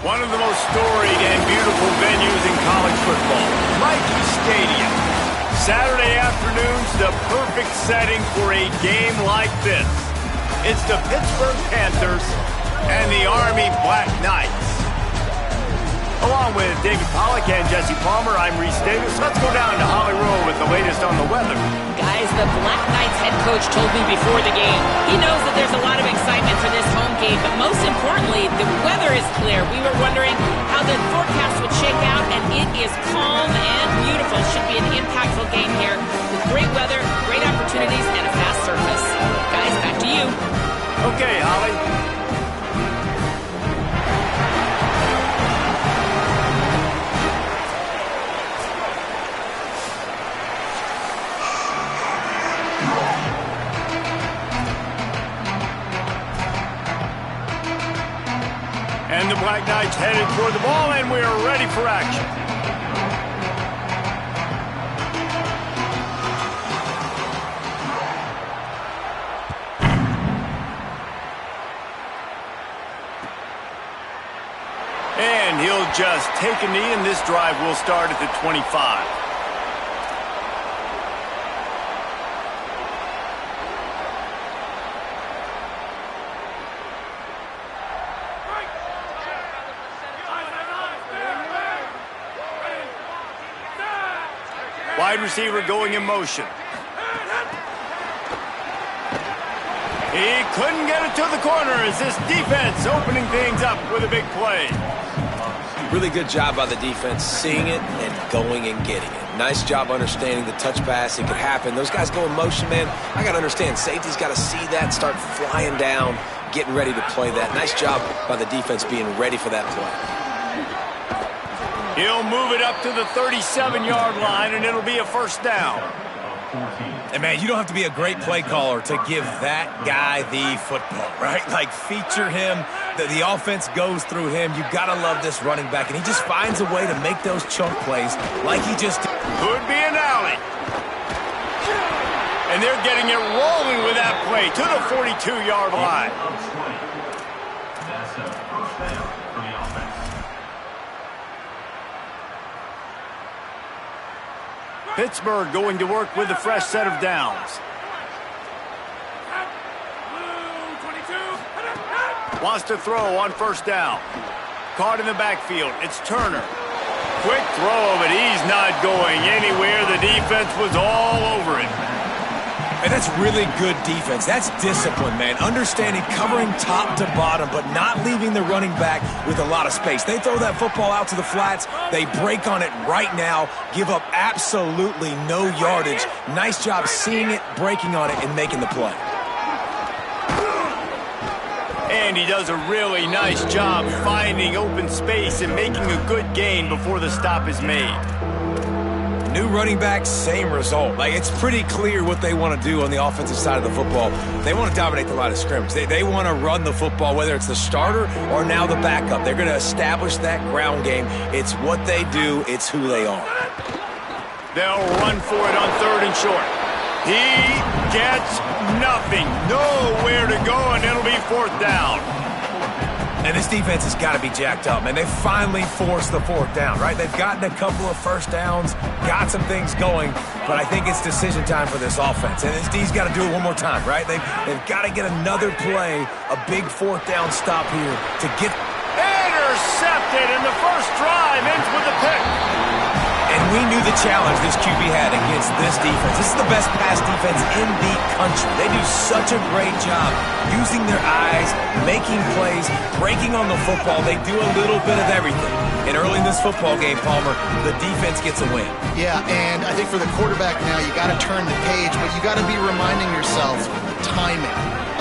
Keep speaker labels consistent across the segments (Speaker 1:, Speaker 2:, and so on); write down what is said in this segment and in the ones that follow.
Speaker 1: One of the most storied and beautiful venues in college football, Mickey Stadium. Saturday afternoons, the perfect setting for a game like this. It's the Pittsburgh Panthers and the Army Black Knights. Along with David Pollack and Jesse Palmer, I'm Reese Davis. Let's go down to Holly Rowe with the latest on the weather.
Speaker 2: Guys, the Black Knights head coach told me before the game, he knows that there's a lot of excitement for this home game, but most importantly, the weather is clear. We were wondering how the forecast would shake out, and it is calm and beautiful. Should be an impactful game here with great weather, great opportunities, and a fast surface. Guys, back to you.
Speaker 1: Okay, Holly. And the Black Knights headed toward the ball, and we are ready for action. And he'll just take a knee, and this drive will start at the 25. Wide receiver going in motion. He couldn't get it to the corner as this defense opening things up with a big play.
Speaker 3: Really good job by the defense, seeing it and going and getting it. Nice job understanding the touch pass. It could happen. Those guys go in motion, man. I got to understand, safety's got to see that, start flying down, getting ready to play that. Nice job by the defense being ready for that play.
Speaker 1: He'll move it up to the 37-yard line, and it'll be a first down.
Speaker 4: And, man, you don't have to be a great play caller to give that guy the football, right? Like, feature him. The offense goes through him. You got to love this running back, and he just finds a way to make those chunk plays like he just did.
Speaker 1: Could be an alley. And they're getting it rolling with that play to the 42-yard line. Pittsburgh going to work with a fresh set of downs. Wants to throw on first down. Caught in the backfield. It's Turner. Quick throw, but he's not going anywhere. The defense was all over it.
Speaker 4: And that's really good defense. That's discipline, man. Understanding, covering top to bottom, but not leaving the running back with a lot of space. They throw that football out to the flats. They break on it right now, give up absolutely no yardage. Nice job seeing it, breaking on it, and making the play.
Speaker 1: And he does a really nice job finding open space and making a good gain before the stop is made.
Speaker 4: New running back, same result. Like, it's pretty clear what they want to do on the offensive side of the football. They want to dominate the line of scrimmage. They want to run the football, whether it's the starter or now the backup. They're going to establish that ground game. It's what they do. It's who they are.
Speaker 1: They'll run for it on third and short. He gets nothing. Nowhere to go, and it'll be fourth down.
Speaker 4: And this defense has got to be jacked up, man. They finally forced the fourth down, right? They've gotten a couple of first downs, got some things going, but I think it's decision time for this offense. And this D's got to do it one more time, right? They've got to get another play, a big fourth down stop here to get...
Speaker 1: Intercepted, and the first drive ends with a pick.
Speaker 4: And we knew the challenge this QB had against this defense. This is the best pass defense in the country. They do such a great job using their eyes, making plays, breaking on the football. They do a little bit of everything. And early in this football game, Palmer, the defense gets a win.
Speaker 5: Yeah, and I think for the quarterback now, you got to turn the page, but you got to be reminding yourself timing.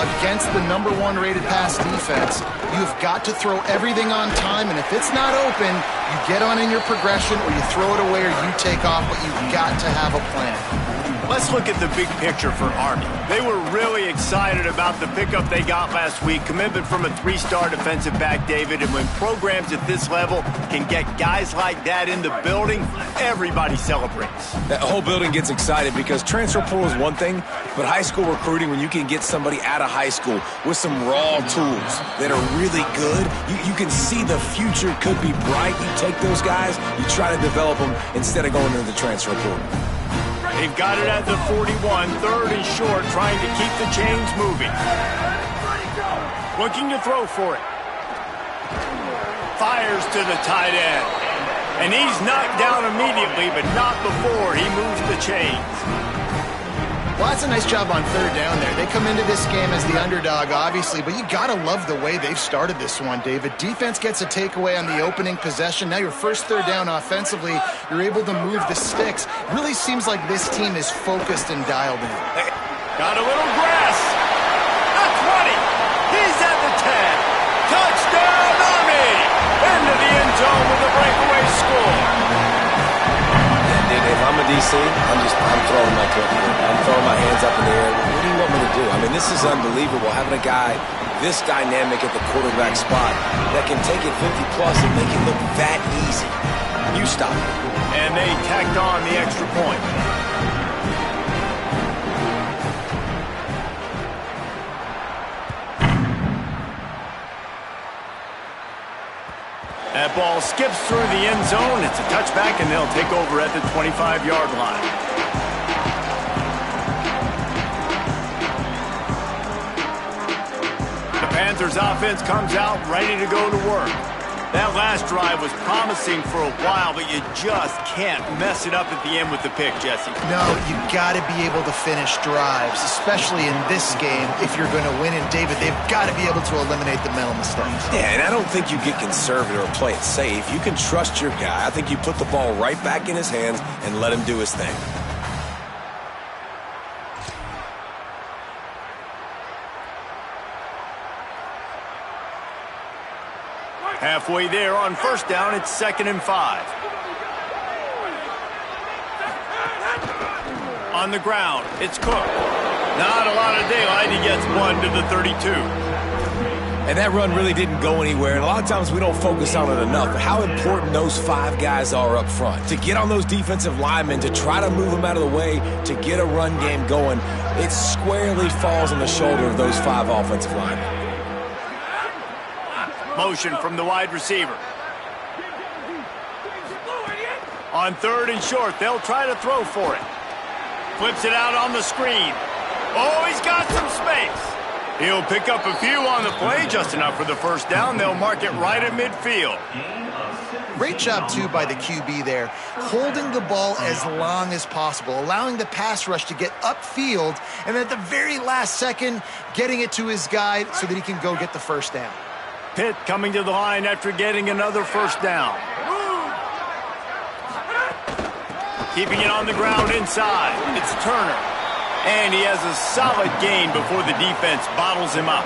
Speaker 5: Against the #1 rated pass defense, you've got to throw everything on time, and if it's not open, you get on in your progression, or you throw it away, or you take off, but you've got to have a plan.
Speaker 1: Let's look at the big picture for Army. They were really excited about the pickup they got last week, commitment from a three-star defensive back, David, and when programs at this level can get guys like that in the building, everybody celebrates.
Speaker 4: That whole building gets excited because transfer portal is one thing, but high school recruiting, when you can get somebody out of high school with some raw tools that are really good, you can see the future could be bright. You take those guys, you try to develop them instead of going into the transfer portal.
Speaker 1: They've got it at the 41, third and short, trying to keep the chains moving. Looking to throw for it. Fires to the tight end. And he's knocked down immediately, but not before he moves the chains.
Speaker 5: Well, that's a nice job on third down there. They come into this game as the underdog, obviously, but you got to love the way they've started this one, David. Defense gets a takeaway on the opening possession. Now your first third down offensively, you're able to move the sticks. Really seems like this team is focused and dialed in.
Speaker 1: Got a little grass. At 20. He's at the 10. Touchdown, Army! Into the end zone with a breakaway score.
Speaker 3: If I'm a DC, I'm throwing my clip here. I'm throwing my hands up in the air. What do you want me to do? I mean, this is unbelievable, having a guy this dynamic at the quarterback spot that can take it 50-plus and make it look that easy. You stop it.
Speaker 1: And they tacked on the extra point. That ball skips through the end zone. It's a touchback, and they'll take over at the 25-yard line. The Panthers offense comes out ready to go to work. That last drive was promising for a while, but you just can't mess it up at the end with the pick, Jesse.
Speaker 5: No, you got to be able to finish drives, especially in this game. If you're going to win, and David, they've got to be able to eliminate the mental mistakes.
Speaker 4: Yeah, and I don't think you get conservative or play it safe. You can trust your guy. I think you put the ball right back in his hands and let him do his thing.
Speaker 1: Halfway there on first down, it's 2nd and 5. On the ground, it's Cook. Not a lot of daylight. He gets one to the 32.
Speaker 4: And that run really didn't go anywhere. And a lot of times we don't focus on it enough. But how important those five guys are up front. To get on those defensive linemen, to try to move them out of the way, to get a run game going, it squarely falls on the shoulder of those five offensive linemen.
Speaker 1: Motion from the wide receiver. On third and short, they'll try to throw for it. Flips it out on the screen. Oh, he's got some space. He'll pick up a few on the play, just enough for the first down. They'll mark it right at midfield.
Speaker 5: Great job, too, by the QB there, holding the ball as long as possible, allowing the pass rush to get upfield, and at the very last second, getting it to his guy so that he can go get the first down.
Speaker 1: Pitt coming to the line after getting another first down. Keeping it on the ground inside. It's Turner. And he has a solid gain before the defense bottles him up.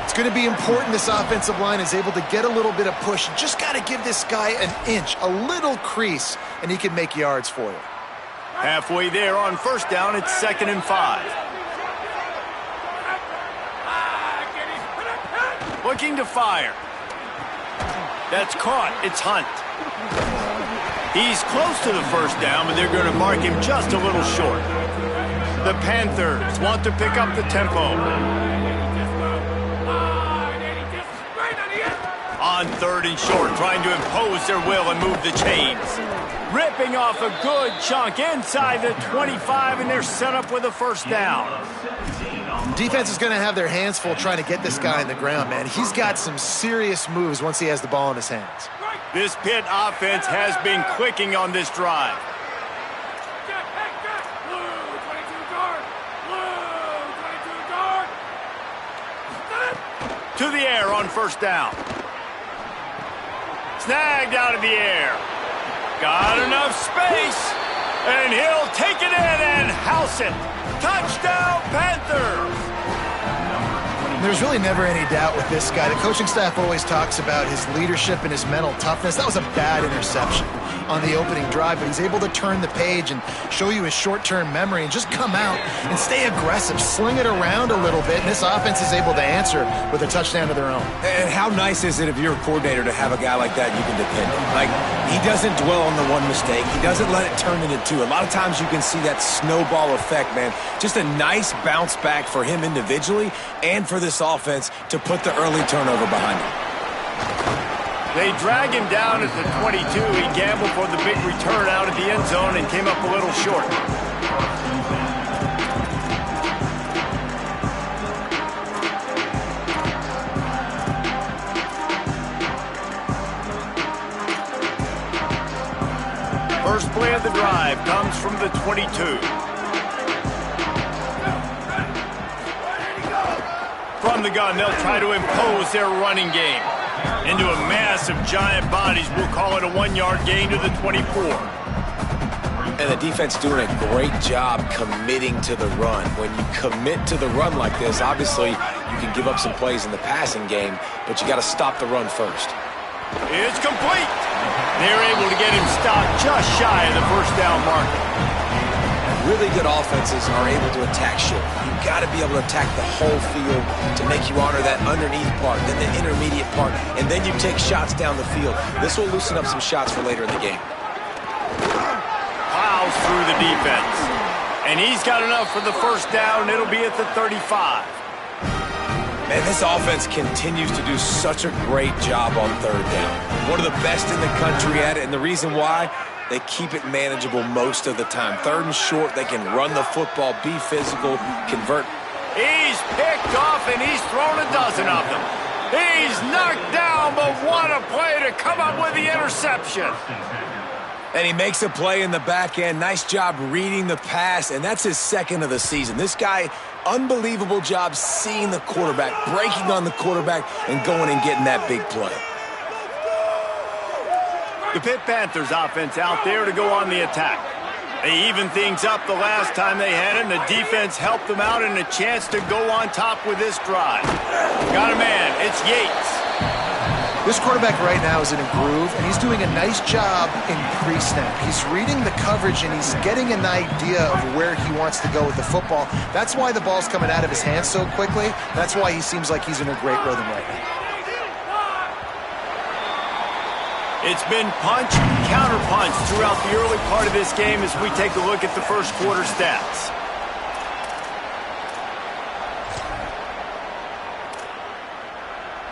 Speaker 5: It's going to be important this offensive line is able to get a little bit of push. You just got to give this guy an inch, a little crease, and he can make yards for you.
Speaker 1: Halfway there on first down, it's 2nd and 5. Looking to fire. That's caught. It's Hunt. He's close to the first down, but they're going to mark him just a little short. The Panthers want to pick up the tempo. On third and short, trying to impose their will and move the chains. Ripping off a good chunk inside the 25, and they're set up with a first down.
Speaker 5: Defense is going to have their hands full trying to get this guy on the ground, man. He's got some serious moves once he has the ball in his hands.
Speaker 1: This Pitt offense has been clicking on this drive. To the air on first down. Snagged out of the air. Got enough space. And he'll take it in and house it. Touchdown, Panthers!
Speaker 5: There's really never any doubt with this guy. The coaching staff always talks about his leadership and his mental toughness. That was a bad interception on the opening drive, but he's able to turn the page and show you his short-term memory and just come out and stay aggressive, sling it around a little bit, and this offense is able to answer with a touchdown of their own.
Speaker 4: And how nice is it if you're a coordinator to have a guy like that you can depend on? Like, he doesn't dwell on the one mistake. He doesn't let it turn into two. A lot of times you can see that snowball effect, man. Just a nice bounce back for him individually and for this offense to put the early turnover behind him.
Speaker 1: They drag him down at the 22. He gambled for the big return out at the end zone and came up a little short. First play of the drive comes from the 22. From the gun, they'll try to impose their running game. Into a mass of giant bodies, we'll call it a 1-yard gain to the 24.
Speaker 3: And the defense doing a great job committing to the run. When you commit to the run like this, obviously you can give up some plays in the passing game, but you got to stop the run first.
Speaker 1: It's complete. They're able to get him stopped just shy of the first down marker.
Speaker 3: Really good offenses are able to attack short. You've got to be able to attack the whole field to make you honor that underneath part, then the intermediate part, and then you take shots down the field. This will loosen up some shots for later in the game.
Speaker 1: Plows through the defense. And he's got enough for the first down. It'll be at the 35.
Speaker 3: Man, this offense continues to do such a great job on third down. One of the best in the country at it, and the reason why, they keep it manageable most of the time. Third and short, they can run the football, be physical, convert.
Speaker 1: He's picked off, and he's thrown a dozen of them. He's knocked down, but what a play to come up with the interception.
Speaker 4: And he makes a play in the back end. Nice job reading the pass, and that's his second of the season. This guy, unbelievable job seeing the quarterback, breaking on the quarterback, and going and getting that big play.
Speaker 1: The Pitt Panthers offense out there to go on the attack. They evened things up the last time they had it, and the defense helped them out and a chance to go on top with this drive. Got a man. It's Yates.
Speaker 5: This quarterback right now is in a groove, and he's doing a nice job in pre-snap. He's reading the coverage, and he's getting an idea of where he wants to go with the football. That's why the ball's coming out of his hands so quickly. That's why he seems like he's in a great rhythm right now.
Speaker 1: It's been punch, counter-punch throughout the early part of this game as we take a look at the first quarter stats.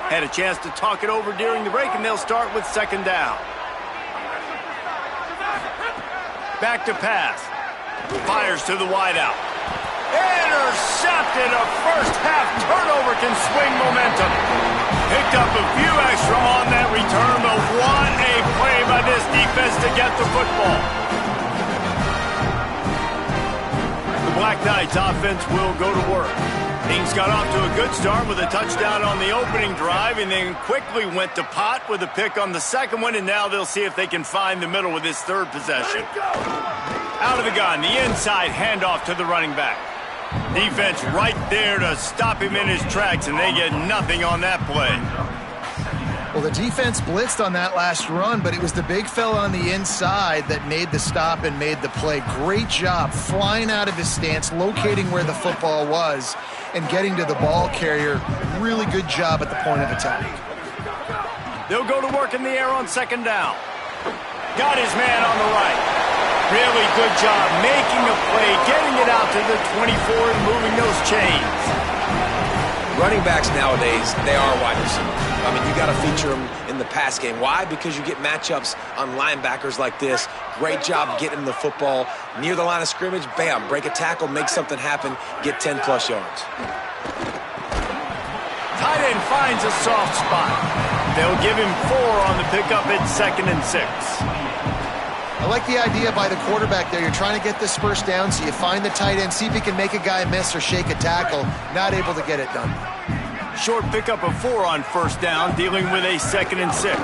Speaker 1: Had a chance to talk it over during the break, and they'll start with second down. Back to pass. Fires to the wideout. Intercepted. A first-half turnover can swing momentum. Picked up a few extra on that return, but what a play by this defense to get the football. The Black Knights offense will go to work. Things got off to a good start with a touchdown on the opening drive and then quickly went to pot with a pick on the second one, and now they'll see if they can find the middle with this third possession. Out of the gun, the inside handoff to the running back. Defense right there to stop him in his tracks, and they get nothing on that play.
Speaker 5: Well, the defense blitzed on that last run, but it was the big fella on the inside that made the stop and made the play. Great job flying out of his stance, locating where the football was, and getting to the ball carrier. Really good job at the point of attack.
Speaker 1: They'll go to work in the air on second down. Got his man on the right. Really good job making a play, getting it out to the 24 and moving those chains.
Speaker 3: Running backs nowadays, they are wide receivers. I mean, you got to feature them in the pass game. Why? Because you get matchups on linebackers like this. Great job getting the football near the line of scrimmage. Bam, break a tackle, make something happen, get 10-plus yards.
Speaker 1: Tight end finds a soft spot. They'll give him 4 on the pickup at 2nd and 6.
Speaker 5: I like the idea by the quarterback there. You're trying to get this first down, so you find the tight end, see if he can make a guy miss or shake a tackle. Not able to get it done.
Speaker 1: Short pickup of 4 on first down, dealing with a 2nd and 6.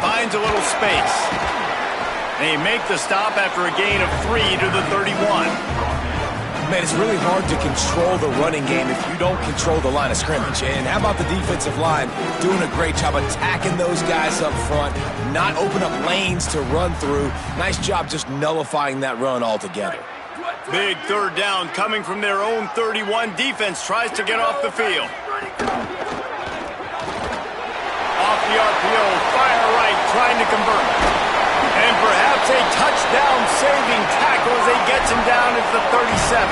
Speaker 1: Finds a little space. They make the stop after a gain of 3 to the 31.
Speaker 4: Man, it's really hard to control the running game if you don't control the line of scrimmage. And how about the defensive line doing a great job attacking those guys up front, not open up lanes to run through. Nice job just nullifying that run altogether.
Speaker 1: Big third down coming from their own 31. Defense tries to get off the field. Off the RPO, fire right, trying to convert. And perhaps a touchdown-saving tackle as he gets him down at the 37.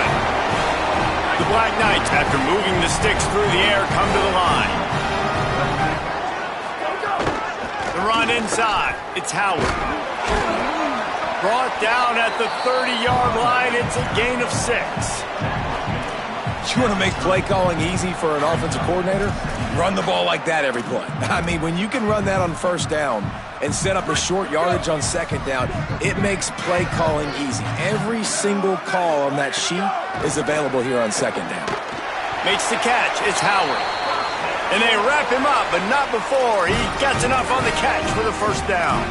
Speaker 1: The Black Knights, after moving the sticks through the air, come to the line. The run inside. It's Howard. Brought down at the 30-yard line. It's a gain of 6.
Speaker 4: You want to make play calling easy for an offensive coordinator? Run the ball like that every play. I mean, when you can run that on first down and set up a short yardage on second down, it makes play calling easy. Every single call on that sheet is available here on second down.
Speaker 1: Makes the catch. It's Howard. And they wrap him up, but not before he gets enough on the catch for the first down.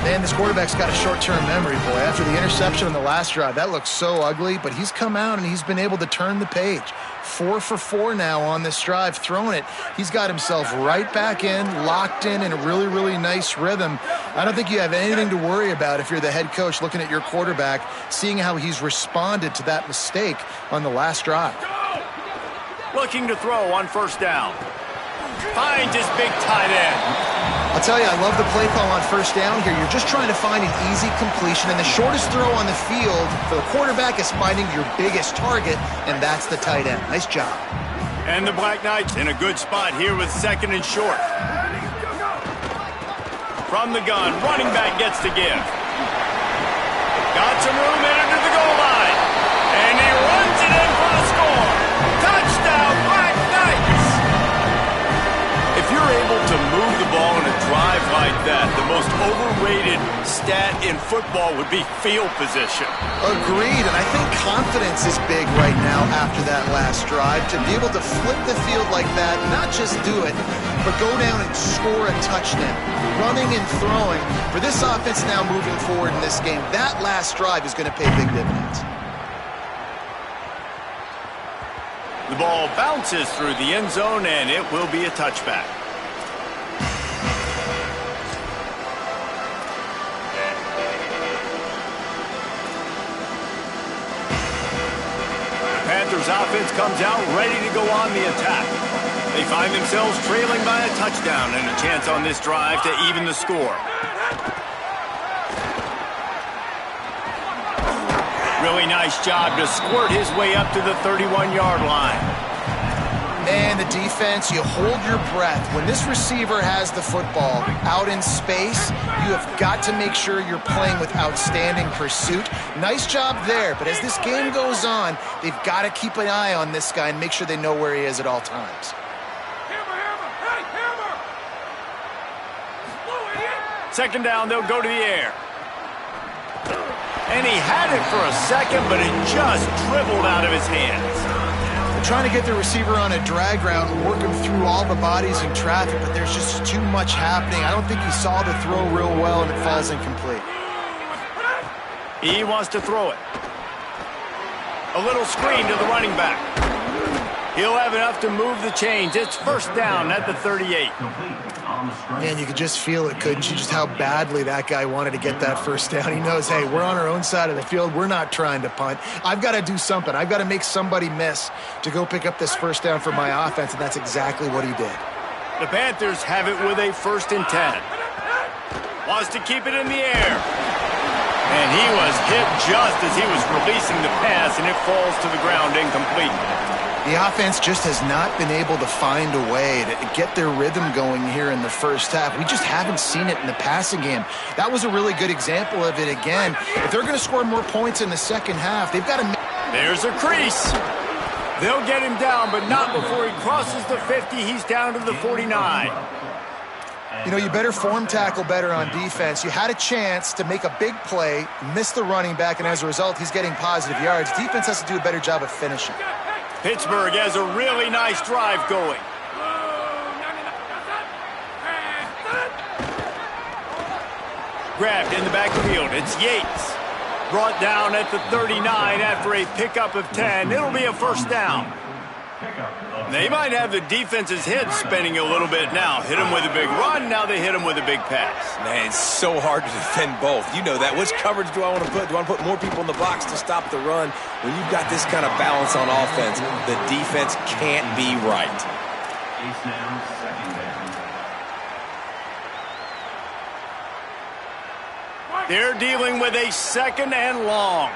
Speaker 5: Man, this quarterback's got a short-term memory, boy. After the interception on the last drive, that looked so ugly, but he's come out and he's been able to turn the page. 4 for 4 now on this drive, throwing it. He's got himself right back in, locked in a really, really nice rhythm. I don't think you have anything to worry about if you're the head coach looking at your quarterback, seeing how he's responded to that mistake on the last drive.
Speaker 1: Looking to throw on first down. Finds his big tight end.
Speaker 5: I'll tell you, I love the play call on first down here. You're just trying to find an easy completion, and the shortest throw on the field for the quarterback is finding your biggest target, and that's the tight end. Nice job.
Speaker 1: And the Black Knights in a good spot here with second and short. From the gun, running back gets to give. Got some room into the goal line. And he runs it in for the score. Touchdown, Black Knights! If you're able to move the ball in a drive like that, the most overrated stat in football would be field position.
Speaker 5: Agreed, and I think confidence is big right now after that last drive. To be able to flip the field like that, not just do it, but go down and score a touchdown. Running and throwing. For this offense now moving forward in this game, that last drive is going to pay big dividends.
Speaker 1: The ball bounces through the end zone, and it will be a touchback. The Panthers offense comes out ready to go on the attack. They find themselves trailing by a touchdown and a chance on this drive to even the score. Really nice job to squirt his way up to the 31-yard line.
Speaker 5: Man, the defense, you hold your breath. When this receiver has the football out in space, you have got to make sure you're playing with outstanding pursuit. Nice job there, but as this game goes on, they've got to keep an eye on this guy and make sure they know where he is at all times.
Speaker 1: Second down, they'll go to the air. And he had it for a second, but it just dribbled out of his hands.
Speaker 5: They're trying to get the receiver on a drag route and work him through all the bodies in traffic, but there's just too much happening. I don't think he saw the throw real well, and it falls incomplete.
Speaker 1: He wants to throw it. A little screen to the running back. He'll have enough to move the chains. It's first down at the 38.
Speaker 5: Man, you could just feel it, couldn't you? Just how badly that guy wanted to get that first down. He knows, hey, we're on our own side of the field. We're not trying to punt. I've got to do something. I've got to make somebody miss to go pick up this first down for my offense, and that's exactly what he did.
Speaker 1: The Panthers have it with a 1st and 10. Wants to keep it in the air. And he was hit just as he was releasing the pass, and it falls to the ground incomplete.
Speaker 5: The offense just has not been able to find a way to get their rhythm going here in the first half. We just haven't seen it in the passing game. That was a really good example of it again. If they're going to score more points in the second half, they've got to...
Speaker 1: There's a crease. They'll get him down, but not before he crosses the 50. He's down to the 49.
Speaker 5: You know, you better form tackle better on defense. You had a chance to make a big play, miss the running back, and as a result, he's getting positive yards. Defense has to do a better job of finishing.
Speaker 1: Pittsburgh has a really nice drive going. Grabbed in the backfield. It's Yates. Brought down at the 39 after a pickup of 10. It'll be a first down. They might have the defense's head spinning a little bit now. Hit them with a big run, now they hit them with a big pass.
Speaker 3: Man, it's so hard to defend both. You know that. Which coverage do I want to put? Do I want to put more people in the box to stop the run? When you've got this kind of balance on offense, the defense can't be right.
Speaker 1: They're dealing with a second and long.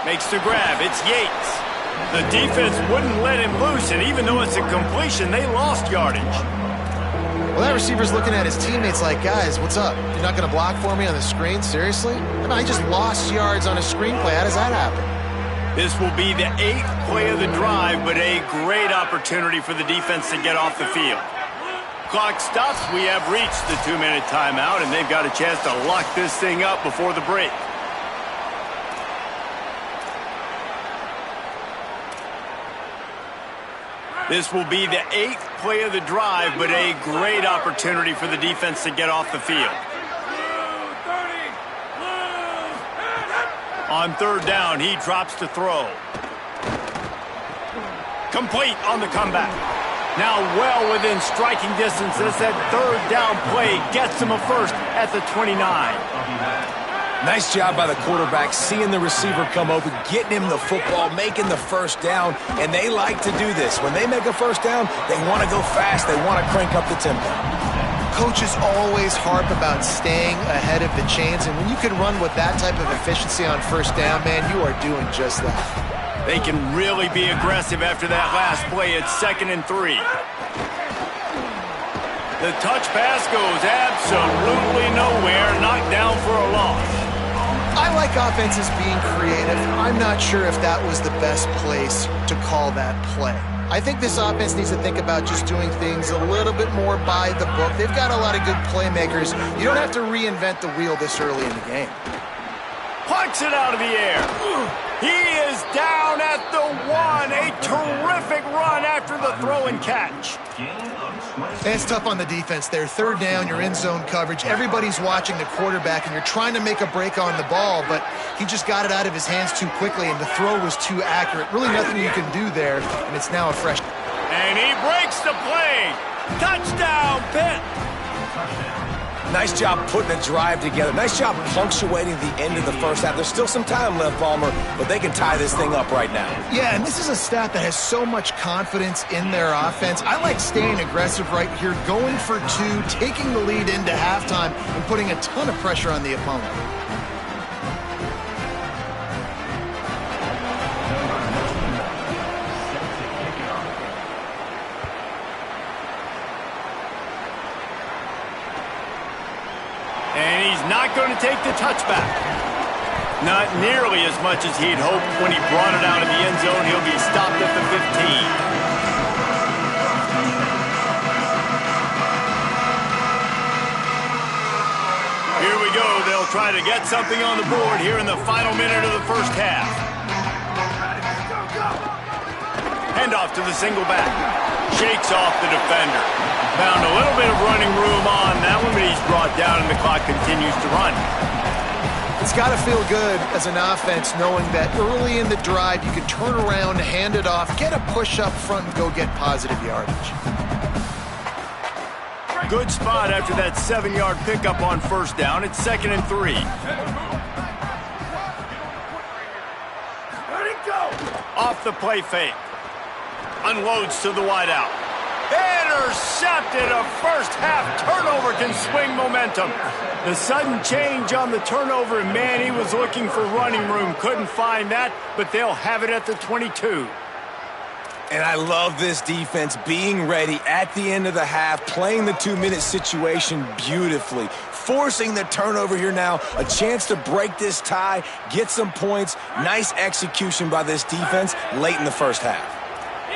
Speaker 1: Makes the grab. It's Yates. The defense wouldn't let him loose, and even though it's a completion, they lost yardage.
Speaker 5: Well, that receiver's looking at his teammates like, guys, what's up? You're not going to block for me on the screen? Seriously? I mean, I just lost yards on a screenplay. How does that happen?
Speaker 1: This will be the 8th play of the drive, but a great opportunity for the defense to get off the field. Clock stops. We have reached the 2-minute timeout, and they've got a chance to lock this thing up before the break. This will be the 8th play of the drive, but a great opportunity for the defense to get off the field. On third down, he drops to throw. Complete on the comeback. Now well within striking distance as that third down play gets him a first at the 29.
Speaker 3: Nice job by the quarterback, seeing the receiver come open, getting him the football, making the first down, and they like to do this. When they make a first down, they want to go fast. They want to crank up the tempo.
Speaker 5: Coaches always harp about staying ahead of the chains, and when you can run with that type of efficiency on first down, man, you are doing just that.
Speaker 1: They can really be aggressive after that last play. It's 2nd and 3. The touch pass goes absolutely nowhere, knocked down for a loss.
Speaker 5: I like offenses being creative. I'm not sure if that was the best place to call that play. I think this offense needs to think about just doing things a little bit more by the book. They've got a lot of good playmakers. You don't have to reinvent the wheel this early in the game.
Speaker 1: Plucks it out of the air. He is down at the 1. A terrific run after the throw and catch.
Speaker 5: And it's tough on the defense there. Third down, you're in zone coverage. Everybody's watching the quarterback, and you're trying to make a break on the ball, but he just got it out of his hands too quickly, and the throw was too accurate. Really nothing you can do there, and it's now a fresh.
Speaker 1: And he breaks the play. Touchdown, Pitt.
Speaker 3: Nice job putting a drive together. Nice job punctuating the end of the first half. There's still some time left, Palmer, but they can tie this thing up right now.
Speaker 5: Yeah, and this is a staff that has so much confidence in their offense. I like staying aggressive right here, going for 2, taking the lead into halftime, and putting a ton of pressure on the opponent.
Speaker 1: And he's not going to take the touchback. Not nearly as much as he'd hoped when he brought it out of the end zone. He'll be stopped at the 15. Here we go. They'll try to get something on the board here in the final minute of the first half. Handoff to the single back. Shakes off the defender. Found a little bit of running room on that one, but he's brought down and the clock continues to run.
Speaker 5: It's got to feel good as an offense knowing that early in the drive you can turn around, hand it off, get a push up front, and go get positive yardage.
Speaker 1: Good spot after that 7-yard pickup on first down. It's 2nd and 3. Let it go. Off the play fake. Unloads to the wideout. Intercepted. A first half turnover can swing momentum. The sudden change on the turnover, and man, he was looking for running room. Couldn't find that, but they'll have it at the 22.
Speaker 3: And I love this defense being ready at the end of the half, playing the 2-minute situation beautifully, forcing the turnover here now, a chance to break this tie, get some points. Nice execution by this defense late in the first half.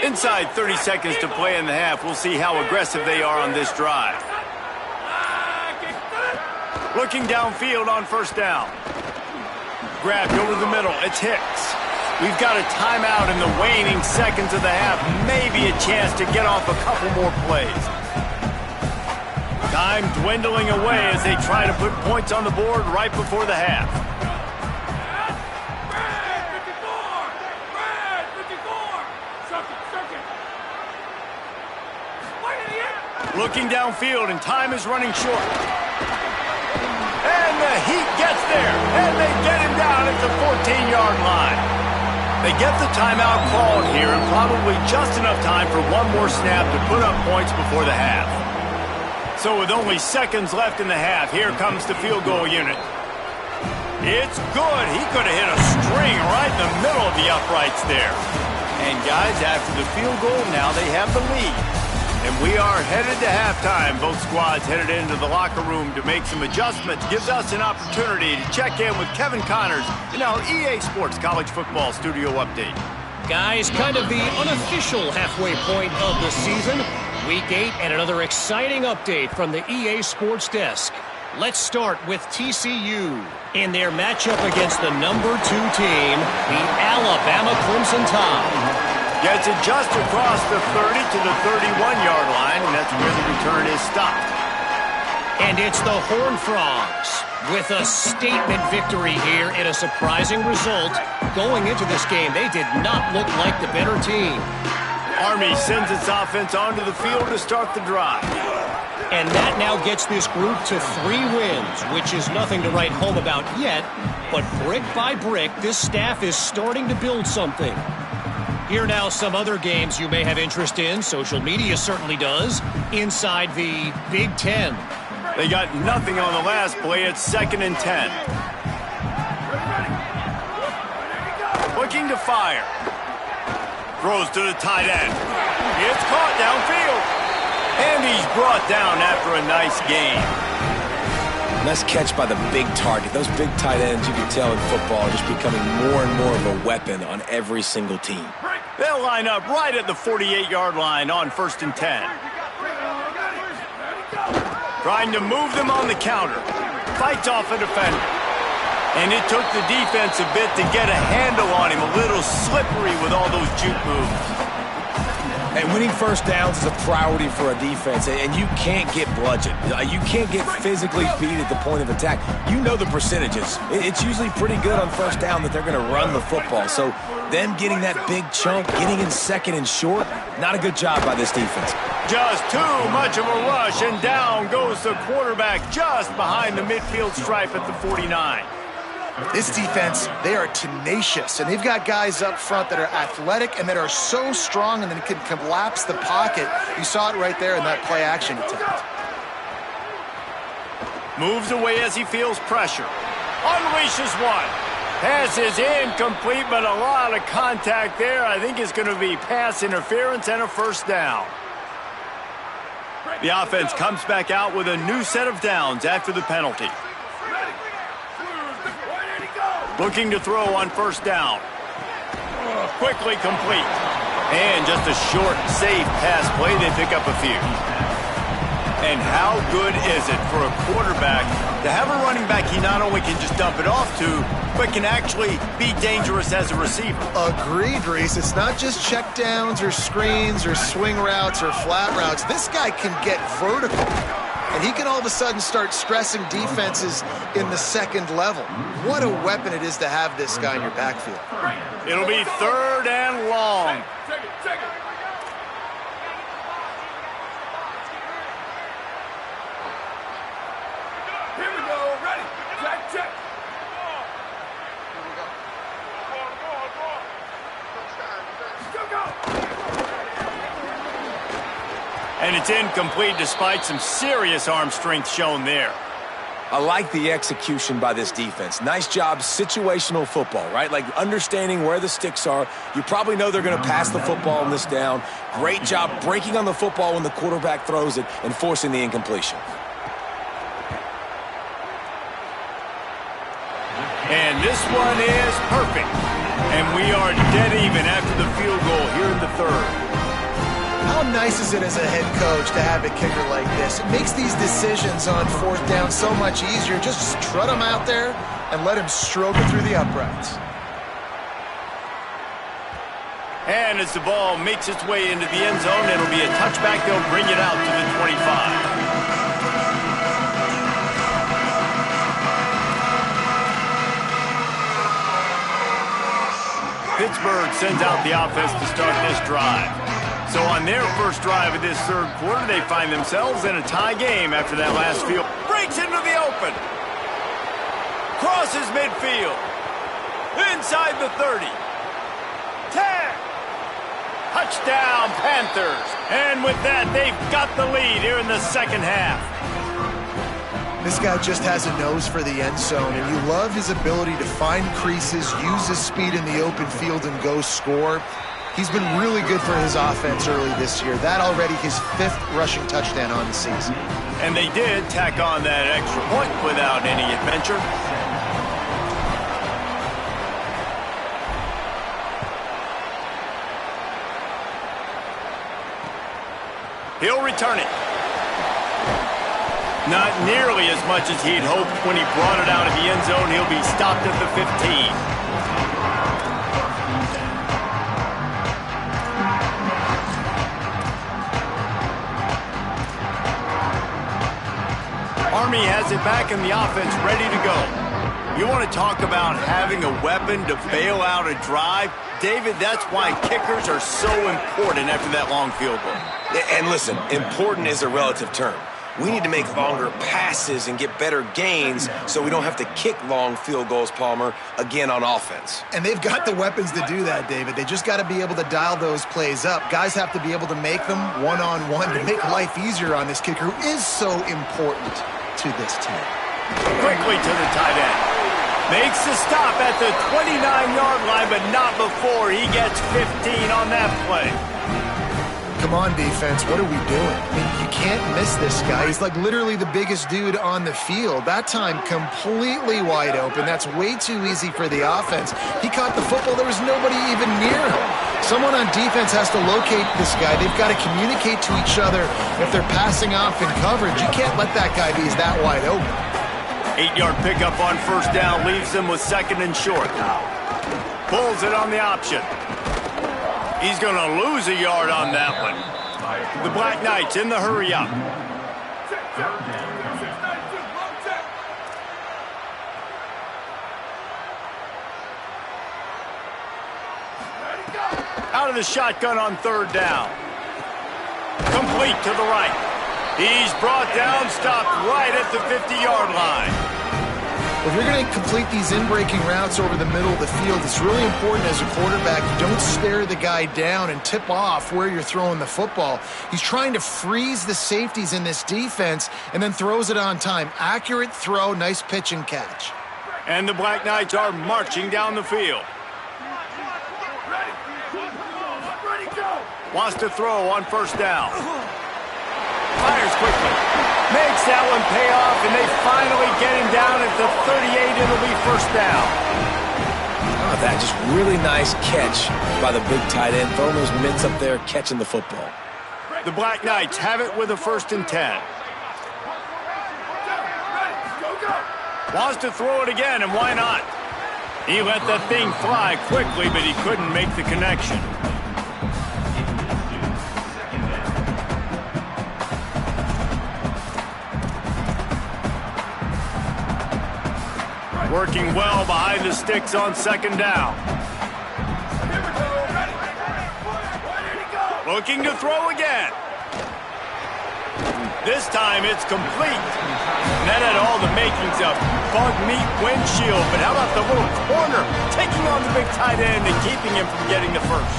Speaker 1: Inside 30 seconds to play in the half. We'll see how aggressive they are on this drive. Looking downfield on first down. Grabbed over the middle. It's Hicks. We've got a timeout in the waning seconds of the half. Maybe a chance to get off a couple more plays. Time dwindling away as they try to put points on the board right before the half. Looking downfield, and time is running short. And the Heat gets there, and they get him down at the 14-yard line. They get the timeout called here, and probably just enough time for one more snap to put up points before the half. So with only seconds left in the half, here comes the field goal unit. It's good. He could have hit a string right in the middle of the uprights there. And guys, after the field goal, now they have the lead. And we are headed to halftime. Both squads headed into the locker room to make some adjustments. Gives us an opportunity to check in with Kevin Connors in our EA Sports College Football Studio Update.
Speaker 6: Guys, kind of the unofficial halfway point of the season. Week 8 and another exciting update from the EA Sports Desk. Let's start with TCU in their matchup against the number 2 team, the Alabama Crimson Tide.
Speaker 1: Gets it just across the 30 to the 31-yard line, and that's where the return is stopped.
Speaker 6: And it's the Horned Frogs with a statement victory here in a surprising result. Going into this game, they did not look like the better team.
Speaker 1: Army sends its offense onto the field to start the drive.
Speaker 6: And that now gets this group to 3 wins, which is nothing to write home about yet. But brick by brick, this staff is starting to build something. Here now some other games you may have interest in. Social media certainly does. Inside the Big Ten.
Speaker 1: They got nothing on the last play. It's 2nd and 10. Looking to fire. Throws to the tight end. It's caught downfield. And he's brought down after a nice gain.
Speaker 3: Nice catch by the big target. Those big tight ends, you can tell in football, are just becoming more and more of a weapon on every single team.
Speaker 1: They'll line up right at the 48-yard line on 1st and 10. Trying to move them on the counter. Fights off a defender. And it took the defense a bit to get a handle on him. A little slippery with all those juke moves.
Speaker 4: And winning first downs is a priority for a defense, and you can't get bludgeoned. You can't get physically beat at the point of attack. You know the percentages. It's usually pretty good on first down that they're going to run the football. So them getting that big chunk, getting in 2nd and short, not a good job by this defense.
Speaker 1: Just too much of a rush, and down goes the quarterback just behind the midfield stripe at the 49.
Speaker 5: This defense, they are tenacious, and they've got guys up front that are athletic and that are so strong and then can collapse the pocket. You saw it right there in that play-action attempt.
Speaker 1: Moves away as he feels pressure. Unleashes one. Pass is incomplete, but a lot of contact there. I think it's going to be pass interference and a first down. The offense comes back out with a new set of downs after the penalty. Looking to throw on 1st down. Quickly complete. And just a short, safe pass play. They pick up a few. And how good is it for a quarterback to have a running back he not only can just dump it off to, but can actually be dangerous as a receiver?
Speaker 5: Agreed, Reese. It's not just check downs or screens or swing routes or flat routes. This guy can get vertical. And he can all of a sudden start stressing defenses in the 2nd level. What a weapon it is to have this guy in your backfield.
Speaker 1: It'll be 3rd and long.
Speaker 7: Here we go. Ready. Check.
Speaker 1: And it's incomplete despite some serious arm strength shown there.
Speaker 4: I like the execution by this defense. Nice job, situational football, right? Like understanding where the sticks are. You probably know they're going to pass the football on this down. Great job breaking on the football when the quarterback throws it and forcing the incompletion.
Speaker 1: And this one is perfect. And we are dead even after the field goal here in the 3rd.
Speaker 5: How nice is it as a head coach to have a kicker like this? It makes these decisions on 4th down so much easier. Just strut him out there and let him stroke it through the uprights.
Speaker 1: And as the ball makes its way into the end zone, it'll be a touchback. They'll bring it out to the 25. Pittsburgh sends out the offense to start this drive. So on their first drive of this third quarter, they find themselves in a tie game after that last field. Breaks into the open. Crosses midfield. Inside the 30. 10. Touchdown, Panthers. And with that, they've got the lead here in the second half.
Speaker 5: This guy just has a nose for the end zone, and you love his ability to find creases, use his speed in the open field, and go score. He's been really good for his offense early this year. That already his 5th rushing touchdown on the season.
Speaker 1: And they did tack on that extra point without any adventure. He'll return it. Not nearly as much as he'd hoped when he brought it out of the end zone. He'll be stopped at the 15. Army has it back in the offense, ready to go. You want to talk about having a weapon to bail out a drive? David, that's why kickers are so important after that long field goal.
Speaker 3: And listen, important is a relative term. We need to make longer passes and get better gains so we don't have to kick long field goals, Palmer, again on offense.
Speaker 5: And they've got the weapons to do that, David. They just got to be able to dial those plays up. Guys have to be able to make them one-on-one to make life easier on this kicker who is so important to this team.
Speaker 1: Quickly to the tight end. Makes the stop at the 29-yard line, but not before he gets 15 on that play.
Speaker 5: Come on, defense. What are we doing? I mean, you can't miss this guy. He's like literally the biggest dude on the field. That time, completely wide open. That's way too easy for the offense. He caught the football. There was nobody even near him. Someone on defense has to locate this guy. They've got to communicate to each other if they're passing off in coverage. You can't let that guy be that wide open.
Speaker 1: 8-yard pickup on first down leaves them with 2nd and short. Pulls it on the option. He's going to lose a yard on that one. The Black Knights in the hurry-up. Out of the shotgun on 3rd down. Complete to the right. He's brought down, stopped right at the 50-yard line.
Speaker 5: If you're going to complete these in-breaking routes over the middle of the field, it's really important as a quarterback you don't stare the guy down and tip off where you're throwing the football. He's trying to freeze the safeties in this defense and then throws it on time. Accurate throw, nice pitch and catch.
Speaker 1: And the Black Knights are marching down the field. Wants to throw on first down. Fires quickly. Makes that one pay off, and they finally get him down at the 38. It'll be first down.
Speaker 3: How about that? Just really nice catch by the big tight end. Throwing those mitts up there, catching the football.
Speaker 1: The Black Knights have it with a 1st and 10. Wants to throw it again, and why not? He let that thing fly quickly, but he couldn't make the connection. Working well behind the sticks on 2nd down. Looking to throw again. This time it's complete. And that had all the makings of bug meat windshield. But how about the little corner taking on the big tight end and keeping him from getting the first?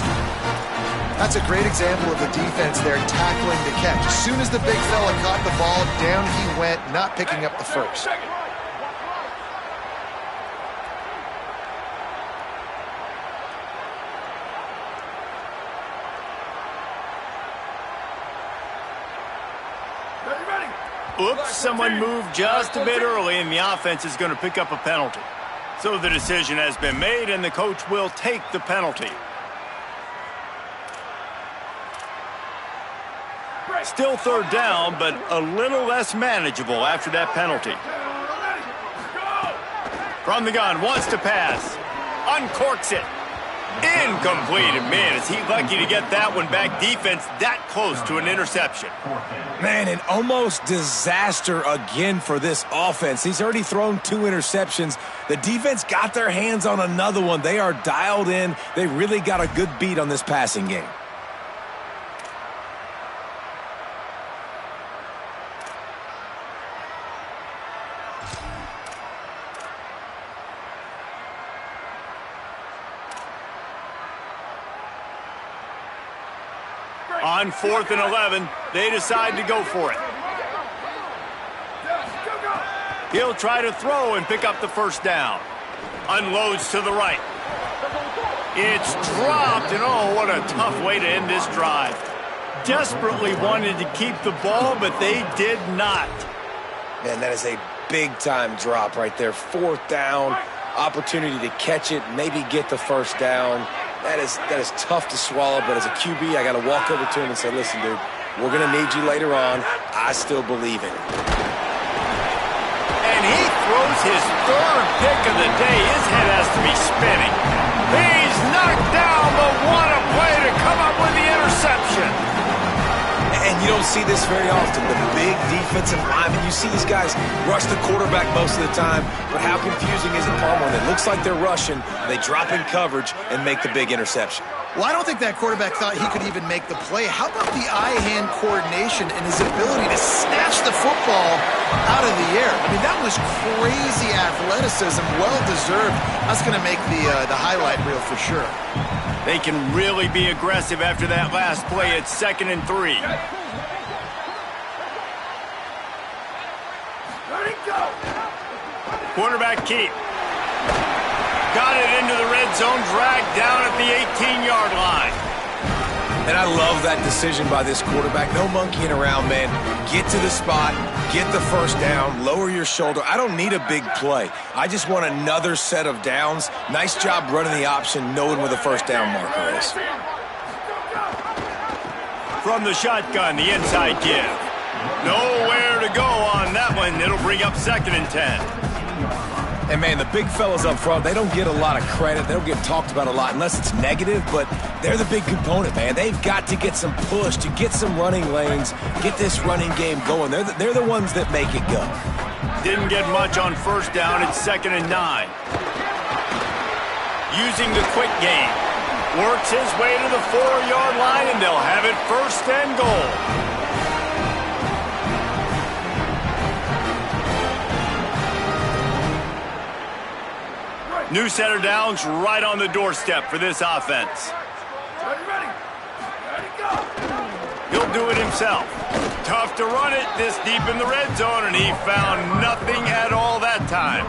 Speaker 5: That's a great example of the defense there tackling the catch. As soon as the big fella caught the ball, down he went, not picking up the first.
Speaker 1: Oops, someone moved just a bit early, and the offense is going to pick up a penalty. So the decision has been made, and the coach will take the penalty. Still 3rd down, but a little less manageable after that penalty. From the gun, wants to pass. Uncorks it. Incomplete. And man, is he lucky to get that one back. Defense that close to an interception.
Speaker 4: Man, an almost disaster again for this offense. He's already thrown 2 interceptions. The defense got their hands on another one. They are dialed in. They really got a good beat on this passing game.
Speaker 1: On 4th and 11, they decide to go for it. He'll try to throw and pick up the first down. Unloads to the right. It's dropped, and oh, what a tough way to end this drive. Desperately wanted to keep the ball, but they did not.
Speaker 3: Man, that is a big-time drop right there. 4th down, opportunity to catch it, maybe get the first down. That is tough to swallow, but as a QB, I got to walk over to him and say, listen, dude, we're going to need you later on. I still believe in it.
Speaker 1: And he throws his 3rd pick of the day. His head has to be spinning. He's knocked down, but what a play to come up with the interception.
Speaker 3: And you don't see this very often. The big defensive linemen, you see these guys rush the quarterback most of the time, but how confusing is it, Palmer, when it looks like they're rushing, they drop in coverage and make the big interception?
Speaker 5: Well, I don't think that quarterback thought he could even make the play. How about the eye-hand coordination and his ability to snatch the football out of the air? I mean, that was crazy athleticism, well-deserved. That's going to make the highlight reel for sure.
Speaker 1: They can really be aggressive after that last play. It's 2nd and 3. Quarterback keep. Got it into the red zone, dragged down at the 18-yard line.
Speaker 3: And I love that decision by this quarterback. No monkeying around, man. Get to the spot, get the first down, lower your shoulder. I don't need a big play. I just want another set of downs. Nice job running the option, knowing where the first down marker is.
Speaker 1: From the shotgun, the inside give. Nowhere to go on that one. It'll bring up 2nd and 10.
Speaker 4: And, man, the big fellas up front, they don't get a lot of credit. They don't get talked about a lot unless it's negative, but they're the big component, man. They've got to get some push, to get some running lanes, get this running game going. They're the ones that make it go.
Speaker 1: Didn't get much on first down. It's 2nd and 9. Using the quick game. Works his way to the 4-yard line, and they'll have it 1st and goal. New set of downs right on the doorstep for this offense.
Speaker 7: Ready, go.
Speaker 1: He'll do it himself. Tough to run it this deep in the red zone, and he found nothing at all that time.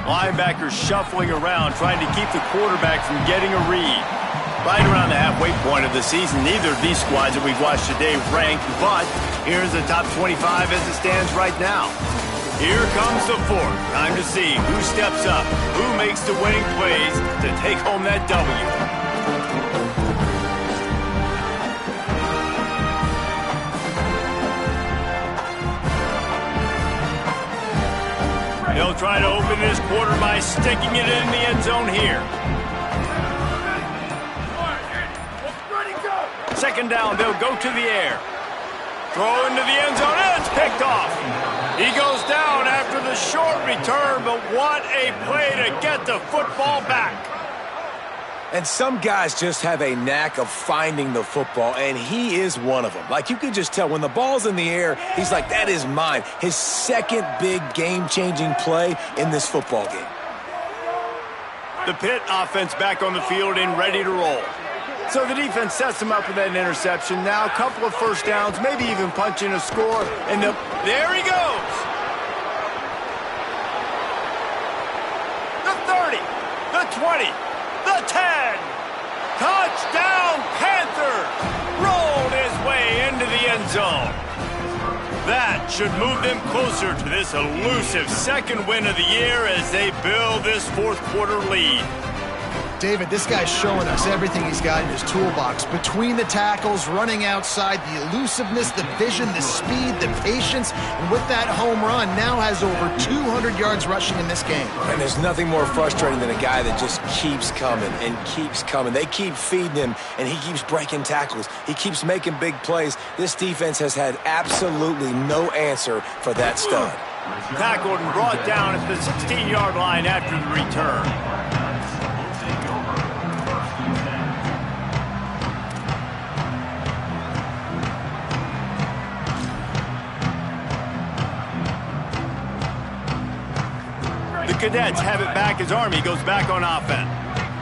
Speaker 1: Linebackers shuffling around, trying to keep the quarterback from getting a read. Right around the halfway point of the season, neither of these squads that we've watched today ranked, but here's the top 25 as it stands right now. Here comes the fourth. Time to see who steps up, who makes the winning plays to take home that W. They'll try to open this quarter by sticking it in the end zone here. Second down, they'll go to the air. Throw into the end zone, and it's picked off. He goes down after the short return, but what a play to get the football back.
Speaker 4: And some guys just have a knack of finding the football, and he is one of them. Like, you can just tell when the ball's in the air, he's like, that is mine. His second big game-changing play in this football game.
Speaker 1: The Pitt offense back on the field and ready to roll. So the defense sets him up with that interception. Now a couple of first downs, maybe even punching a score, and there he goes. The 30, the 20, the 10. Touchdown, Panthers! Rolled his way into the end zone. That should move them closer to this elusive second win of the year as they build this fourth quarter lead.
Speaker 5: David, this guy's showing us everything he's got in his toolbox. Between the tackles, running outside, the elusiveness, the vision, the speed, the patience, and with that home run, now has over 200 yards rushing in this game.
Speaker 4: And there's nothing more frustrating than a guy that just keeps coming and keeps coming. They keep feeding him, and he keeps breaking tackles. He keeps making big plays. This defense has had absolutely no answer for that stud.
Speaker 1: Tackled and brought down at the 16-yard line after the return. The Cadets have it back as Army goes back on offense.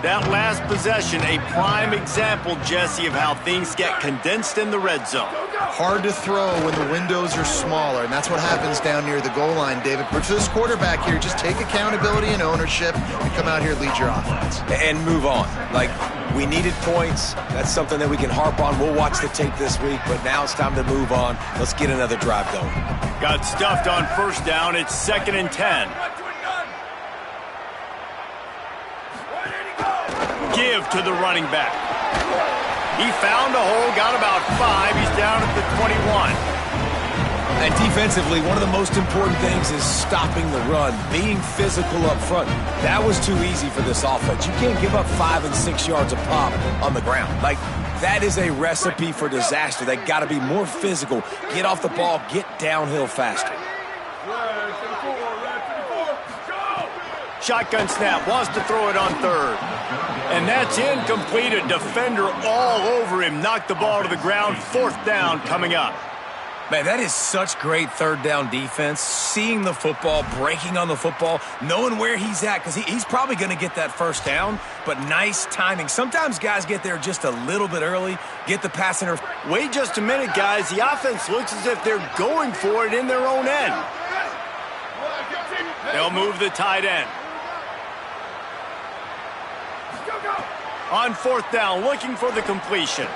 Speaker 1: That last possession, a prime example, Jesse, of how things get condensed in the red zone.
Speaker 5: Hard to throw when the windows are smaller, and that's what happens down near the goal line, David. But for this quarterback here, just take accountability and ownership and come out here and lead your offense.
Speaker 4: And move on. Like, we needed points. That's something that we can harp on. We'll watch the tape this week, but now it's time to move on. Let's get another drive going.
Speaker 1: Got stuffed on first down. It's 2nd and 10. Give to the running back. He found a hole, got about 5. He's down at the 21.
Speaker 4: And defensively, one of the most important things is stopping the run, being physical up front. That was too easy for this offense. You can't give up 5 and 6 yards a pop on the ground. Like, that is a recipe for disaster. They got to be more physical, get off the ball, get downhill faster.
Speaker 1: Shotgun snap, wants to throw it on third. And that's incomplete. A defender all over him. Knocked the ball to the ground. 4th down coming up.
Speaker 4: Man, that is such great third down defense. Seeing the football, breaking on the football, knowing where he's at, because he's probably going to get that first down, but nice timing. Sometimes guys get there just a little bit early, get the pass interference.
Speaker 1: Wait just a minute, guys. The offense looks as if they're going for it in their own end. They'll move the tight end. On 4th down, looking for the completion.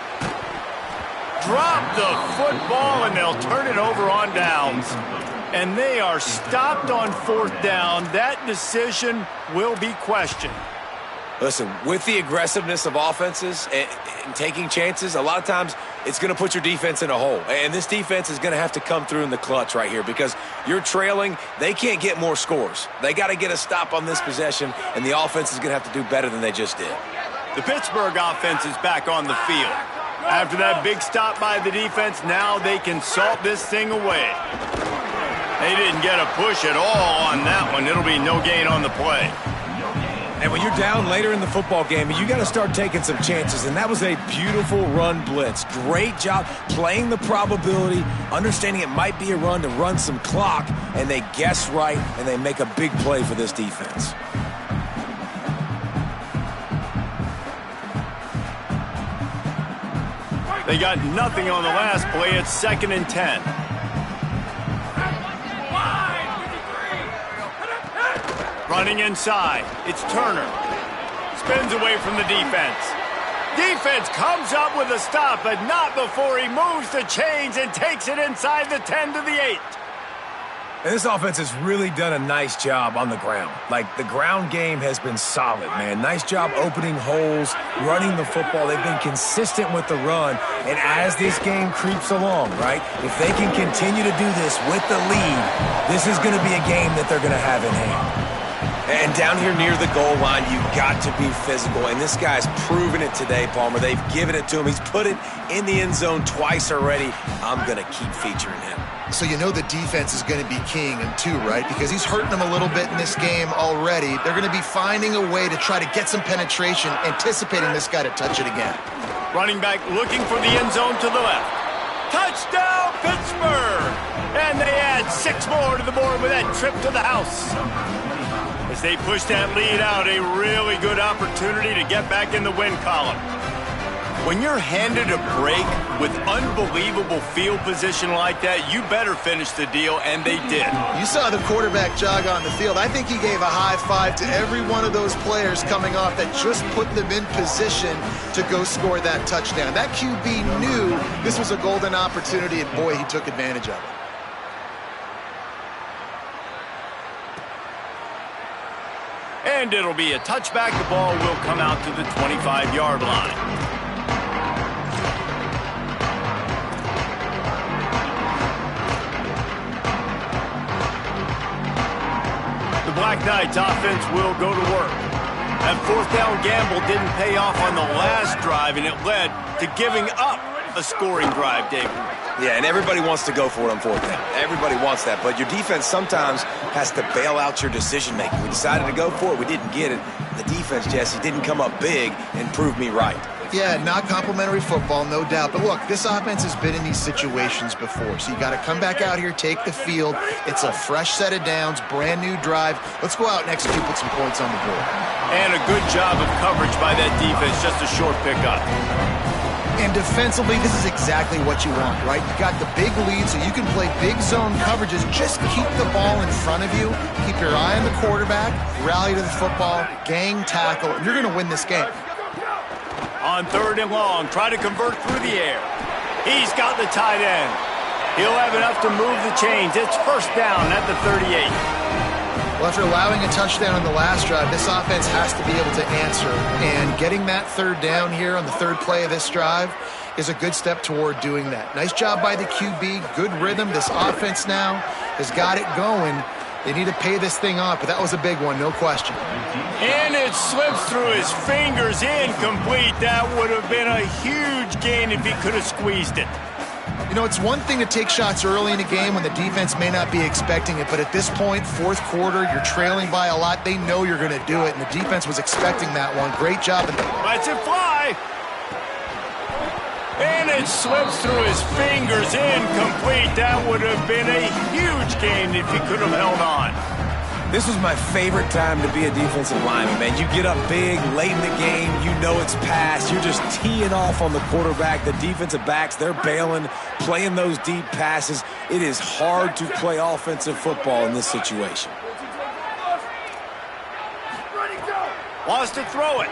Speaker 1: Drop the football, and they'll turn it over on downs. And they are stopped on 4th down. That decision will be questioned.
Speaker 4: Listen, with the aggressiveness of offenses and taking chances, a lot of times it's going to put your defense in a hole. And this defense is going to have to come through in the clutch right here because you're trailing. They can't get more scores. They got to get a stop on this possession, and the offense is going to have to do better than they just did.
Speaker 1: The Pittsburgh offense is back on the field. After that big stop by the defense, now they can salt this thing away. They didn't get a push at all on that one. It'll be no gain on the play.
Speaker 4: And when you're down later in the football game, you got to start taking some chances, and that was a beautiful run blitz. Great job playing the probability, understanding it might be a run to run some clock, and they guess right, and they make a big play for this defense.
Speaker 1: They got nothing on the last play. It's 2nd and 10. Running inside. It's Turner. Spins away from the defense. Defense comes up with a stop, but not before he moves the chains and takes it inside the 10 to the 8.
Speaker 4: And this offense has really done a nice job on the ground. Like, the ground game has been solid, man. Nice job opening holes, running the football. They've been consistent with the run. And as this game creeps along, right, if they can continue to do this with the lead, this is going to be a game that they're going to have in hand.
Speaker 3: And down here near the goal line, you got to be physical. And this guy's proven it today, Palmer. They've given it to him. He's put it in the end zone twice already. I'm going to keep featuring him.
Speaker 5: So you know the defense is going to be keying him too, right? Because he's hurting them a little bit in this game already. They're going to be finding a way to try to get some penetration, anticipating this guy to touch it again.
Speaker 1: Running back looking for the end zone to the left. Touchdown, Pittsburgh! And they add 6 more to the board with that trip to the house. As they push that lead out, a really good opportunity to get back in the win column. When you're handed a break with unbelievable field position like that, you better finish the deal, and they did.
Speaker 5: You saw the quarterback jog on the field. I think he gave a high five to every one of those players coming off that just put them in position to go score that touchdown. That QB knew this was a golden opportunity, and boy, he took advantage of it.
Speaker 1: And it'll be a touchback. The ball will come out to the 25-yard line. The Black Knights offense will go to work. That 4th down gamble didn't pay off on the last drive, and it led to giving up a scoring drive, David.
Speaker 3: Yeah, and everybody wants to go for it on 4th down. Everybody wants that, but your defense sometimes has to bail out your decision-making. We decided to go for it. We didn't get it. The defense, Jesse, didn't come up big and prove me right.
Speaker 5: Yeah, not complimentary football, no doubt. But look, this offense has been in these situations before. So you got to come back out here, take the field. It's a fresh set of downs, brand new drive. Let's go out and execute, put some points on the board.
Speaker 1: And a good job of coverage by that defense, just a short pickup.
Speaker 5: And defensively, this is exactly what you want, right? You got the big lead, so you can play big zone coverages. Just keep the ball in front of you. Keep your eye on the quarterback, rally to the football, gang tackle, and you're going to win this game.
Speaker 1: On 3rd and long, try to convert through the air. He's got the tight end. He'll have enough to move the chains. It's 1st down at the 38.
Speaker 5: Well, after allowing a touchdown on the last drive, this offense has to be able to answer. And getting that 3rd down here on the 3rd play of this drive is a good step toward doing that. Nice job by the QB, good rhythm. This offense now has got it going. They need to pay this thing off, but that was a big one, no question.
Speaker 1: And it slips through his fingers, incomplete. That would have been a huge gain if he could have squeezed it.
Speaker 5: You know, it's one thing to take shots early in a game when the defense may not be expecting it, but at this point, 4th quarter, you're trailing by a lot. They know you're going to do it, and the defense was expecting that one. Great job.
Speaker 1: Lets it fly. And it slips through his fingers, incomplete. That would have been a huge gain if he could have held on.
Speaker 4: This was my favorite time to be a defensive lineman, man. You get up big, late in the game, you know it's past. You're just teeing off on the quarterback. The defensive backs, they're bailing, playing those deep passes. It is hard to play offensive football in this situation.
Speaker 1: Wants to throw it.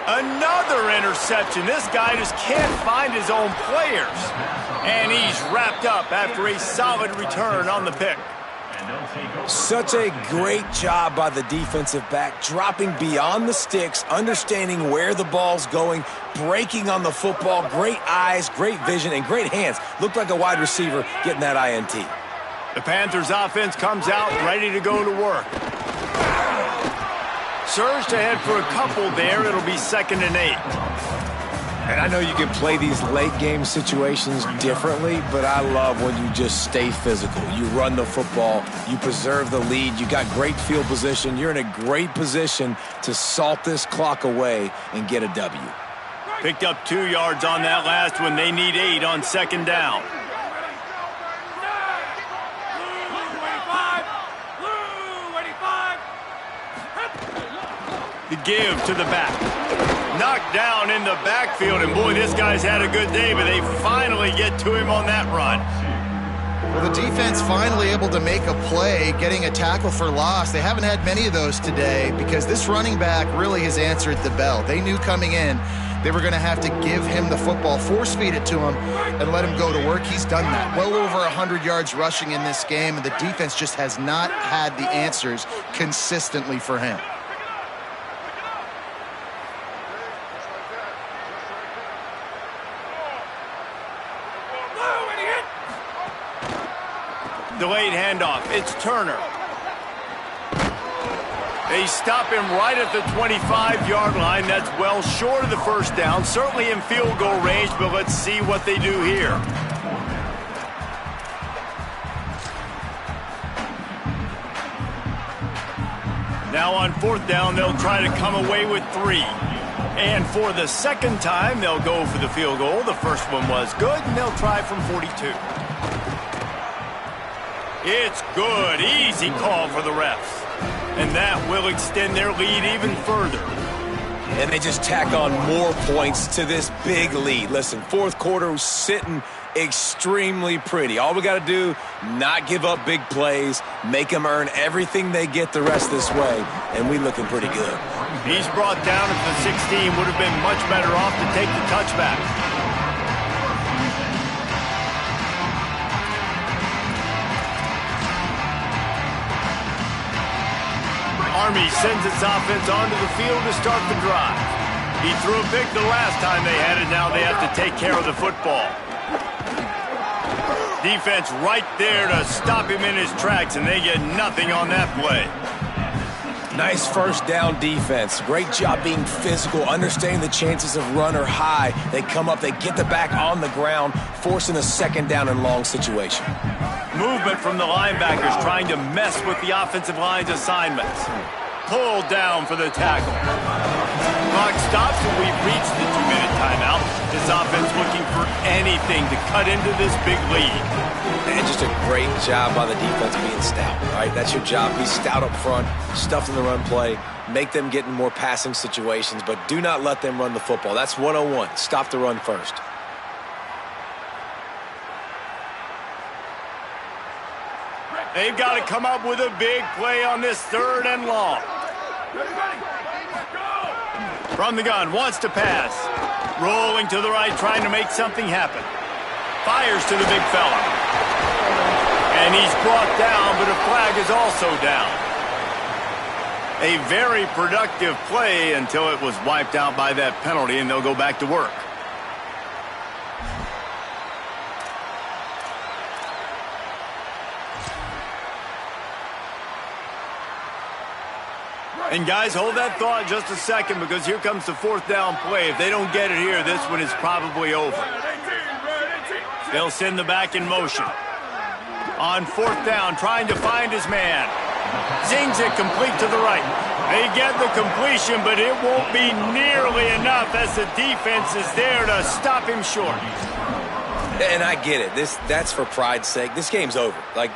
Speaker 1: Another interception. This guy just can't find his own players. And he's wrapped up after a solid return on the pick.
Speaker 4: Such a great job by the defensive back, dropping beyond the sticks, understanding where the ball's going, breaking on the football. Great eyes, great vision, and great hands. Looked like a wide receiver getting that INT.
Speaker 1: The Panthers offense comes out ready to go to work. Surged ahead for a couple there. It'll be 2nd and 8.
Speaker 4: And I know you can play these late-game situations differently, but I love when you just stay physical. You run the football. You preserve the lead. You got great field position. You're in a great position to salt this clock away and get a W.
Speaker 1: Picked up 2 yards on that last one. They need 8 on 2nd down. The give to the back. Knocked down in the backfield, and boy, this guy's had a good day, but they finally get to him on that run.
Speaker 5: Well, the defense finally able to make a play, getting a tackle for loss. They haven't had many of those today because this running back really has answered the bell. They knew coming in they were going to have to give him the football, force feed it to him, and let him go to work. He's done that. Well over 100 yards rushing in this game, and the defense just has not had the answers consistently for him.
Speaker 1: Delayed handoff. It's Turner. They stop him right at the 25-yard line. That's well short of the first down. Certainly in field goal range, but let's see what they do here. Now on fourth down, they'll try to come away with 3. And for the second time, they'll go for the field goal. The first one was good, and they'll try from 42. It's good. Easy call for the refs. And that will extend their lead even further.
Speaker 3: And they just tack on more points to this big lead. Listen, fourth quarter was sitting extremely pretty. All we got to do, not give up big plays, make them earn everything they get the rest this way, and we looking pretty good.
Speaker 1: He's brought down at the 16. Would have been much better off to take the touchback. Army sends its offense onto the field to start the drive. He threw a pick the last time they had it. Now they have to take care of the football. Defense right there to stop him in his tracks, and they get nothing on that play.
Speaker 3: Nice first down defense. Great job being physical, understanding the chances of run are high. They come up, they get the back on the ground, forcing a second down and long situation.
Speaker 1: Movement from the linebackers trying to mess with the offensive line's assignments. Pulled down for the tackle. Clock stops and we've reached the 2-minute timeout. This offense looking for anything to cut into this big lead.
Speaker 3: And just a great job by the defense being stout, right? That's your job. Be stout up front, stuff in the run play, make them get in more passing situations, but do not let them run the football. That's 101. Stop the run first.
Speaker 1: They've got to come up with a big play on this 3rd and long. From the gun, wants to pass. Rolling to the right, trying to make something happen. Fires to the big fella. And he's brought down, but a flag is also down. A very productive play until it was wiped out by that penalty, and they'll go back to work. And guys, hold that thought just a second, because here comes the 4th down play. If they don't get it here, this one is probably over. They'll send the back in motion. On 4th down, trying to find his man. Zings it complete to the right. They get the completion, but it won't be nearly enough as the defense is there to stop him short.
Speaker 3: And I get it. That's for pride's sake. This game's over. Like,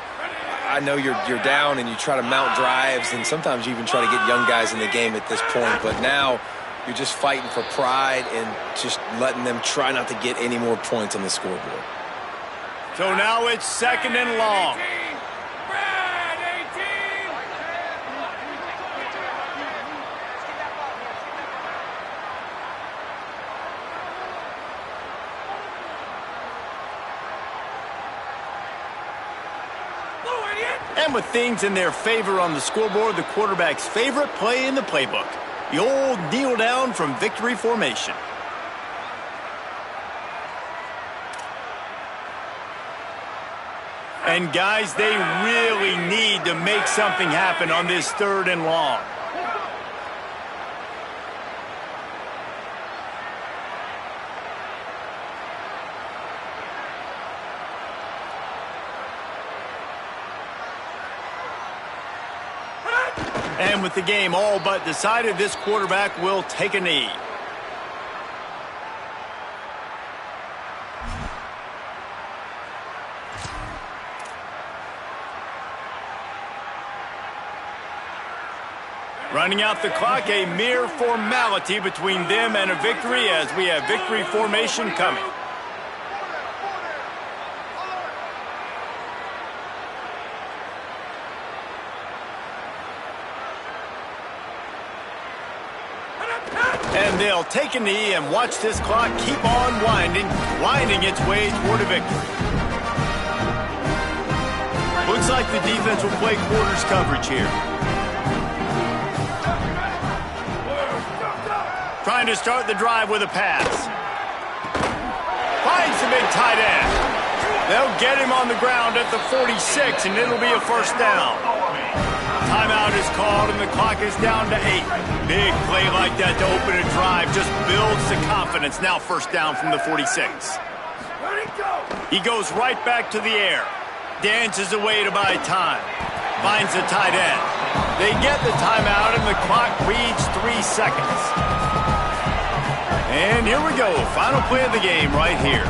Speaker 3: I know you're down and you try to mount drives, and sometimes you even try to get young guys in the game at this point, but now you're just fighting for pride and just letting them try not to get any more points on the scoreboard.
Speaker 1: So now it's 2nd and long. And with things in their favor on the scoreboard, the quarterback's favorite play in the playbook, the old kneel down from victory formation. And guys, they really need to make something happen on this 3rd and long. And with the game all but decided, this quarterback will take a knee. Running out the clock, a mere formality between them and a victory as we have victory formation coming. And they'll take a knee and watch this clock keep on winding its way toward a victory. Looks like the defense will play quarters coverage here. Trying to start the drive with a pass. Finds the big tight end. They'll get him on the ground at the 46, and it'll be a first down. Timeout is called, and the clock is down to 8. Big play like that to open a drive just builds the confidence. Now first down from the 46. He goes right back to the air. Dances away to buy time. Finds the tight end. They get the timeout, and the clock reads 3 seconds. And here we go. Final play of the game right here.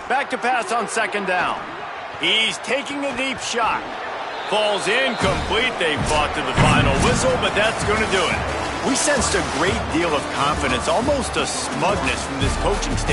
Speaker 1: Back to pass on second down. He's taking a deep shot. Falls incomplete. They fought to the final whistle, but that's going to do it. We sensed a great deal of confidence, almost a smugness from this coaching staff.